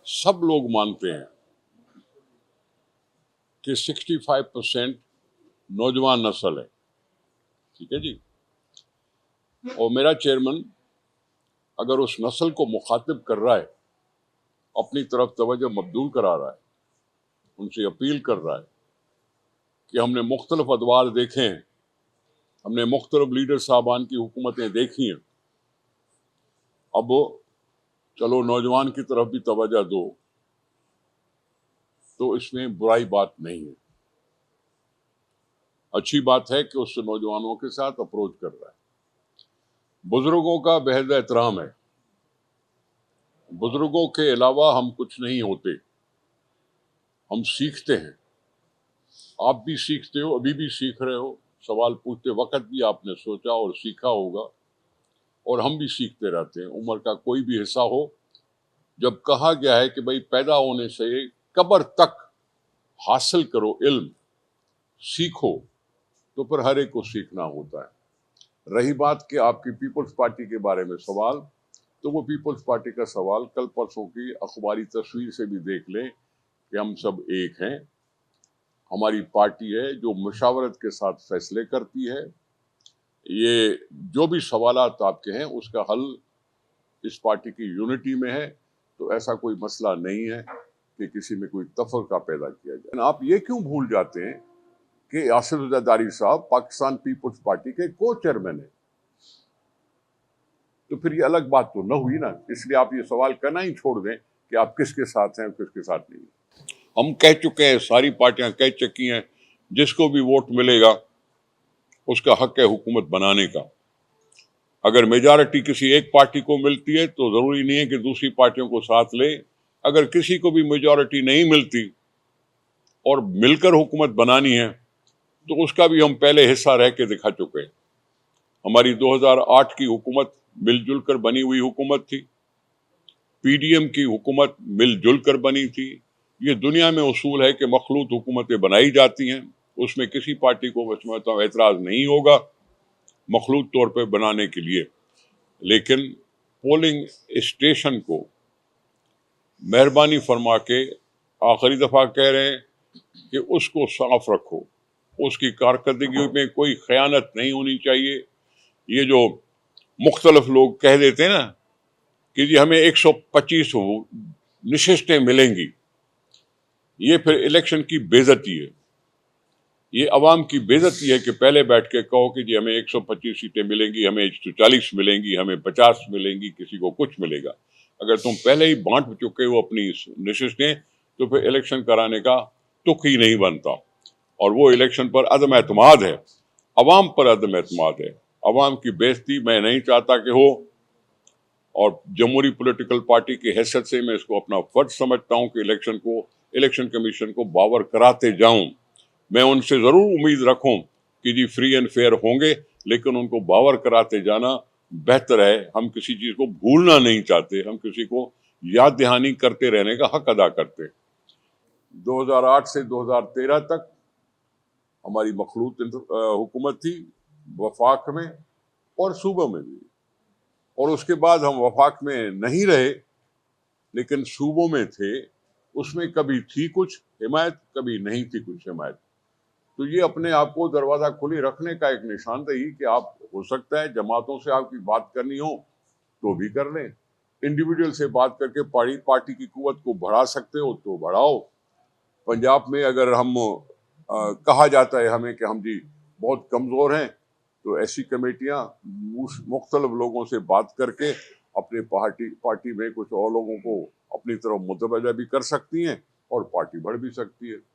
सब लोग मानते हैं कि 65% नौजवान नस्ल है, ठीक है जी। और मेरा चेयरमैन अगर उस नस्ल को मुखातिब कर रहा है, अपनी तरफ तवज्जो मबदूल करा रहा है, उनसे अपील कर रहा है कि हमने मुख्तलिफ अदवार देखे हैं, हमने मुख्तलिफ लीडर साहबान की हुकूमतें देखी हैं, अब चलो नौजवान की तरफ भी तवज्जो दो, तो इसमें बुराई बात नहीं है। अच्छी बात है कि उससे नौजवानों के साथ अप्रोच कर रहा है। बुजुर्गों का बेहद एहतराम है। बुजुर्गों के अलावा हम कुछ नहीं होते, हम सीखते हैं। आप भी सीखते हो, अभी भी सीख रहे हो। सवाल पूछते वक्त भी आपने सोचा और सीखा होगा, और हम भी सीखते रहते हैं। उम्र का कोई भी हिस्सा हो, जब कहा गया है कि भाई पैदा होने से कब्र तक हासिल करो इल्म, सीखो, तो फिर हर एक को सीखना होता है। रही बात कि आपकी पीपल्स पार्टी के बारे में सवाल, तो वो पीपल्स पार्टी का सवाल कल परसों की अखबारी तस्वीर से भी देख लें कि हम सब एक हैं। हमारी पार्टी है जो मुशावरत के साथ फैसले करती है। ये जो भी सवालात आपके हैं उसका हल इस पार्टी की यूनिटी में है, तो ऐसा कोई मसला नहीं है कि किसी में कोई तफरका पैदा किया जाए। आप ये क्यों भूल जाते हैं कि आसिफ ज़रदारी साहब पाकिस्तान पीपल्स पार्टी के को चेयरमैन है, तो फिर ये अलग बात तो न हुई ना। इसलिए आप ये सवाल करना ही छोड़ दें कि आप किसके साथ हैं और किसके साथ नहीं। हम कह चुके हैं, सारी पार्टियां कह चुकी हैं, जिसको भी वोट मिलेगा उसका हक है हुकूमत बनाने का। अगर मेजॉरिटी किसी एक पार्टी को मिलती है तो जरूरी नहीं है कि दूसरी पार्टियों को साथ ले। अगर किसी को भी मेजॉरिटी नहीं मिलती और मिलकर हुकूमत बनानी है तो उसका भी हम पहले हिस्सा रह के दिखा चुके हैं। हमारी 2008 की हुकूमत मिलजुल कर बनी हुई हुकूमत थी, पीडीएम की हुकूमत मिलजुल कर बनी थी। ये दुनिया में उसूल है कि मखलूत हुकूमतें बनाई जाती हैं, उसमें किसी पार्टी को एतराज नहीं होगा मखलूत तौर पे बनाने के लिए। लेकिन पोलिंग स्टेशन को मेहरबानी फरमा के आखिरी दफा कह रहे हैं कि उसको साफ रखो, उसकी कारकर्दगी में कोई खयानत नहीं होनी चाहिए। ये जो मुख्तलिफ लोग कह देते हैं ना कि जी हमें 125 नशिस्तें मिलेंगी, ये फिर इलेक्शन की बेइज्जती है। ये अवाम की बेइज्जती है कि पहले बैठ के कहो कि जी हमें 125 सीटें मिलेंगी, हमें 140 मिलेंगी, हमें 50 मिलेंगी, किसी को कुछ मिलेगा। अगर तुम पहले ही बांट चुके हो अपनी नशिस्तें, तो फिर इलेक्शन कराने का तुक ही नहीं बनता। और वो इलेक्शन पर अदम एतमाद है, अवाम पर अदम एतमाद है। अवाम की बेइज्जती मैं नहीं चाहता कि हो, और जमहूरी पॉलिटिकल पार्टी की हैसियत से मैं इसको अपना फर्ज समझता हूं कि इलेक्शन कमीशन को बावर कराते जाऊं। मैं उनसे जरूर उम्मीद रखूं कि जी फ्री एंड फेयर होंगे, लेकिन उनको बावर कराते जाना बेहतर है। हम किसी चीज को भूलना नहीं चाहते, हम किसी को याद दहानी करते रहने का हक अदा करते। 2008 से 2013 तक हमारी मखलूत हुकूमत थी, वफाक में और सूबों में भी। और उसके बाद हम वफाक में नहीं रहे लेकिन सूबों में थे, उसमें कभी थी कुछ हिमायत, कभी नहीं थी कुछ हिमायत। तो ये अपने आप को दरवाजा खुले रखने का एक निशानदेही कि आप, हो सकता है जमातों से आपकी बात करनी हो तो भी कर लें, इंडिविजुअल से बात करके पार्टी की कुव्वत को बढ़ा सकते हो तो बढ़ाओ। पंजाब में अगर हम कहा जाता है हमें कि हम जी बहुत कमजोर हैं, तो ऐसी कमेटियां मुख्तलिफ लोगों से बात करके अपने पार्टी में कुछ और लोगों को अपनी तरफ मुतवज्जा भी कर सकती हैं और पार्टी बढ़ भी सकती है।